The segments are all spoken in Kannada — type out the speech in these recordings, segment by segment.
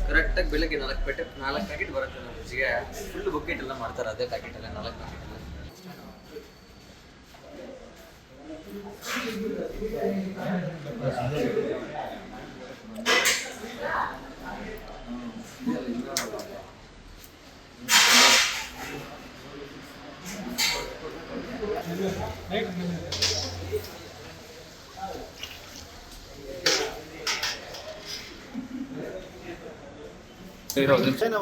ಕರೆಕ್ಟಾಗಿ ಬೆಳಗ್ಗೆ 4 ಪ್ಯಾಕೆಟ್ ಬರುತ್ತೆ ನಮ್ಮ ಫ್ರಿಜ್ಗೆ. ಫುಲ್ ಬಕೆಟ್ ಎಲ್ಲ ಮಾಡ್ತಾರೆ, ಅದೇ ಪ್ಯಾಕೆಟ್ ಎಲ್ಲ 4 ಪ್ಯಾಕೆಟ್ ಎಲ್ಲ.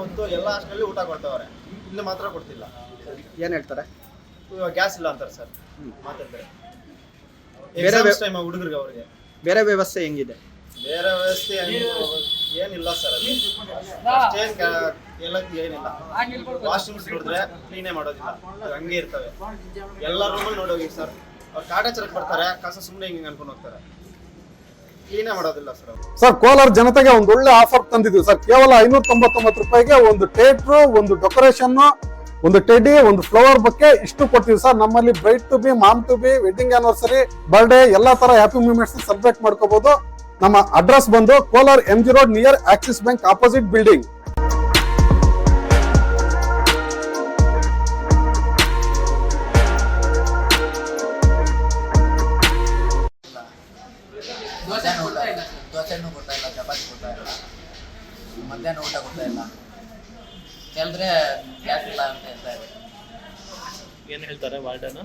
ಒಂದು ಎಲ್ಲ ಹಾಸ್ಟೆಲಲ್ಲಿ ಊಟ ಕೊಡ್ತಾವ್ರೆ, ಇಲ್ಲಿ ಮಾತ್ರ ಕೊಡ್ತಿಲ್ಲ. ಏನು ಹೇಳ್ತಾರೆ? ಗ್ಯಾಸ್ ಇಲ್ಲ ಅಂತಾರೆ ಸರ್. ಮಾತಾಡ್ತಾರೆ ಹುಡುಗರಿಗೆ ಅವ್ರಿಗೆ ಬೇರೆ ವ್ಯವಸ್ಥೆ ಹೆಂಗಿದೆ? ಬೇರೆ ವ್ಯವಸ್ಥೆ ಏನಿಲ್ಲ ಸರ್. ಎಲ್ಲ ಏನಿಲ್ಲ. ವಾಶ್ರೂಮ್ಸ್ ನೋಡಿದ್ರೆ ಕ್ಲೀನೇ ಮಾಡೋದಿಲ್ಲ, ಹಂಗೆ ಇರ್ತವೆ. ಎಲ್ಲ ರೂಮಲ್ಲಿ ನೋಡೋಗಿ ಸರ್. ಅವ್ರು ಕಾಟಾಚಾರಕ್ಕೆ ಬರ್ತಾರೆ, ಕಸ ಸುಮ್ಮನೆ ಹಿಂಗೆ ಅನ್ಕೊಂಡು ಹೋಗ್ತಾರೆ, ಕ್ಲೀನೇ ಮಾಡೋದಿಲ್ಲ ಸರ್. ಸರ್, ಕೋಲಾರ ಜನತೆಗೆ ಒಂದು ಒಳ್ಳೆ ಆಫರ್ ತಂದಿದ್ವಿ ಸರ್. ಕೇವಲ 599 ರೂಪಾಯಿಗೆ ಒಂದು ಥಿಯೇಟ್ರು, ಒಂದು ಡೆಕೋರೇಷನ್, ಒಂದು ಟೆಡಿ, ಒಂದು ಫ್ಲವರ್ ಬೊಕ್ಕೆ ಇಷ್ಟು ಕೊಡ್ತೀವಿ ಸರ್. ನಮ್ಮಲ್ಲಿ bride to be, mom to be, wedding anniversary, birthday ಎಲ್ಲಾ ತರ ಹ್ಯಾಪಿ ಮೂಮೆಂಟ್ಸ್ ಸೆಲೆಬ್ರೇಟ್ ಮಾಡ್ಕೋಬಹುದು. ನಮ್ಮ ಅಡ್ರೆಸ್ ಬಂದು Kolar MG road near axis bank opposite building. ದೋಸೆನೂ ಕೊಡ್ತಾ ಇಲ್ಲ, ಚಪಾತಿ ಕೊಡ್ತಾ ಇಲ್ಲ, ಮಧ್ಯಾಹ್ನ ಊಟ ಕೊಡ್ತಾ ಇಲ್ಲ. ಕೆಲದ್ರೆ ಗ್ಯಾಸ್ ಇಲ್ಲ ಅಂತ ಹೇಳ್ತಾ ಇದ್ದಾರೆ. ಏನು ಹೇಳ್ತಾರೆ ವಾರ್ಡನು?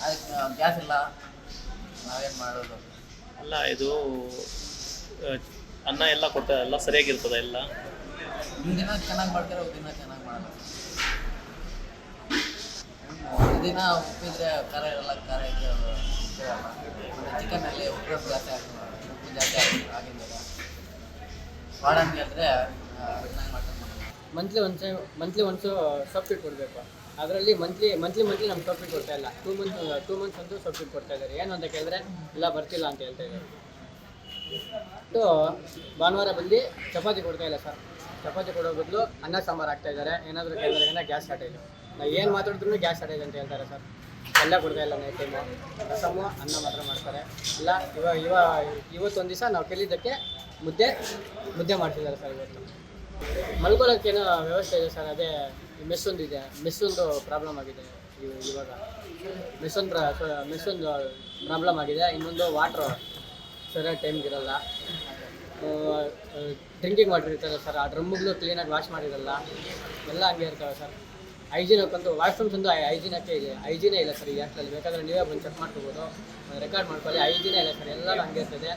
ಅದಕ್ಕೆ ಗ್ಯಾಸ್ ಇಲ್ಲ, ನಾವೇನು ಮಾಡೋದು? ಅಲ್ಲ, ಇದು ಅನ್ನ ಎಲ್ಲ ಕೊಡ್ತಾರೆ, ಎಲ್ಲ ಸರಿಯಾಗಿರ್ತದೆ ಎಲ್ಲ. ದಿನ ಚೆನ್ನಾಗಿ ಮಾಡ್ತಾರೆ, ದಿನ ಚೆನ್ನಾಗಿ ಮಾಡಲ್ಲ. ದಿನ ಉಪ್ಪಿದ್ರೆ ಖಾರ ಇರಲ್ಲ, ಖಾರ ಇದ್ರೆ ಉಪ್ಪಿರಲ್ಲ. ಚಿಕನಲ್ಲಿ ಉಪ್ಪು ಜಾಸ್ತಿ ಆಗ್ತದೆ, ಉಪ್ಪು ಜಾಸ್ತಿ ಆಗಿಲ್ಲ. ವಾರ್ಡನ್ ಹೇಳಿದ್ರೆ ಚೆನ್ನಾಗಿ ಮಾಡ್ತಾರೆ. ಮಂತ್ಲಿ ಒನ್ಸು ಸಬ್ಸಿಡಿ ಕೊಡಬೇಕು. ಅದರಲ್ಲಿ ಮಂತ್ಲಿ ನಮ್ಗೆ ಸಬ್ಸಿಡಿ ಕೊಡ್ತಾ ಇಲ್ಲ. 2 ಮಂತ್ಸ್ ಅಂತೂ ಸಬ್ಸಿಡಿ ಕೊಡ್ತಾ ಇದ್ದಾರೆ. ಏನು ಅಂತ ಕೇಳಿದ್ರೆ ಇಲ್ಲ ಬರ್ತಿಲ್ಲ ಅಂತ ಹೇಳ್ತಾ ಇದ್ದಾರೆ. ಭಾನುವಾರ ಬಂದು ಚಪಾತಿ ಕೊಡ್ತಾ ಇಲ್ಲ ಸರ್. ಚಪಾತಿ ಕೊಡೋ ಬದಲು ಅನ್ನ ಸಾಂಬಾರು ಆಗ್ತಾ ಇದ್ದಾರೆ. ಏನಾದರೂ ಕೇಳಿದ್ರೆ ಗ್ಯಾಸ್ ಶಾರ್ಟೇಜ್, ನಾವು ಏನು ಮಾತಾಡಿದ್ರು ಗ್ಯಾಸ್ ಶಾರ್ಟೇಜ್ ಅಂತ ಹೇಳ್ತಾರೆ ಸರ್. ಎಲ್ಲ ಕೊಡ್ತಾ ಇಲ್ಲ. ನೈಟ್ ಟೈಮು ರಸಮ್ಮು ಅನ್ನ ಮಾತ್ರ ಮಾಡ್ತಾರೆ. ಇಲ್ಲ ಇವತ್ತೊಂದು ದಿವಸ ನಾವು ಕೇಳಿದ್ದಕ್ಕೆ ಮುದ್ದೆ ಮಾಡ್ತಿದ್ದಾರೆ ಸರ್. ಇವತ್ತು ಮಲ್ಕೊಳ್ಳೋಕ್ಕೇನೋ ವ್ಯವಸ್ಥೆ ಇದೆ ಸರ್. ಅದೇ ಮೆಸ್ಸೊಂದು ಪ್ರಾಬ್ಲಮ್ ಆಗಿದೆ ಇವಾಗ. ಮೆಸ್ಸೊಂದು ಪ್ರಾಬ್ಲಮ್ ಆಗಿದೆ. ಇನ್ನೊಂದು ವಾಟ್ರು ಸರಿಯಾಗಿ ಟೈಮ್ಗಿರಲ್ಲ. ಡ್ರಿಂಕಿಂಗ್ ವಾಟರ್ ಇರ್ತದೆ ಸರ್, ಆ ಡ್ರಮ್ಗಳು ಕ್ಲೀನಾಗಿ ವಾಶ್ ಮಾಡಿರಲ್ಲ. ಎಲ್ಲ ಹಂಗೆ ಇರ್ತವೆ ಸರ್. ಹೈಜೀನಕ್ಕಂತೂ ವಾಶ್ರೂಮ್ಸ್ ಒಂದು ಹೈಜೀನೇ ಇಲ್ಲ ಸರ್ ಈ ಹಾಸ್ಟೆಲಲ್ಲಿ. ಬೇಕಾದರೆ ನೀವೇ ಬಂದು ಚೆಕ್ ಮಾಡ್ಕೋಬೋದು, ರೆಕಾರ್ಡ್ ಮಾಡ್ಕೊಳ್ಳಿ. ಹೈಜೀನೇ ಇಲ್ಲ ಸರ್, ಎಲ್ಲರೂ ಹಂಗೆ ಇರ್ತದೆ.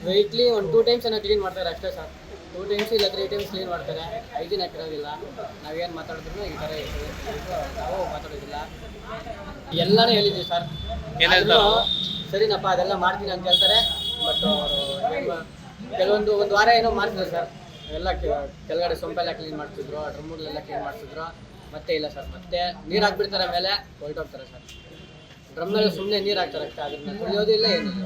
ವೀಕ್ಲಿ ಒಂದು 2 ಟೈಮ್ಸ್ ಏನೋ ಕ್ಲೀನ್ ಮಾಡ್ತಾರೆ ಅಷ್ಟೇ ಸರ್. 2 ಟೈಮ್ಸ್ ಇಲ್ಲ 3 ಟೈಮ್ಸ್ ಕ್ಲೀನ್ ಮಾಡ್ತಾರೆ. ಹೈಜೀನ್ ಹಾಕಿರೋದಿಲ್ಲ. ನಾವೇನು ಮಾತಾಡಿದ್ರು ಈ ಥರ ನಾವು ಮಾತಾಡೋದಿಲ್ಲ. ಎಲ್ಲನೂ ಹೇಳಿದ್ದೀವಿ ಸರ್. ಸರಿನಪ್ಪ ಅದೆಲ್ಲ ಮಾಡ್ತೀನಿ ಅಂತ ಹೇಳ್ತಾರೆ. ಬಟ್ ಕೆಲವೊಂದು ಒಂದು ವಾರ ಏನೋ ಮಾಡ್ತಿದ್ರು ಸರ್. ಎಲ್ಲ ಕೆಳಗಡೆ ಸೊಂಪೆಲ್ಲ ಕ್ಲೀನ್ ಮಾಡ್ತಿದ್ರು, ಡ್ರಮ್ಗಳೆಲ್ಲ ಕ್ಲೀನ್ ಮಾಡ್ತಿದ್ರು. ಮತ್ತೆ ಇಲ್ಲ ಸರ್, ಮತ್ತೆ ನೀರು ಹಾಕ್ಬಿಡ್ತಾರೆ, ಮೇಲೆ ಹೊರಟೋಗ್ತಾರೆ ಸರ್. ಡ್ರಮ್ಮೆಲ್ಲ ಸುಮ್ಮನೆ ನೀರು ಹಾಕ್ತಾರೆ ಅಷ್ಟೇ, ಅದನ್ನ ಕುಡಿಯೋದು ಇಲ್ಲ ಏನಿಲ್ಲ.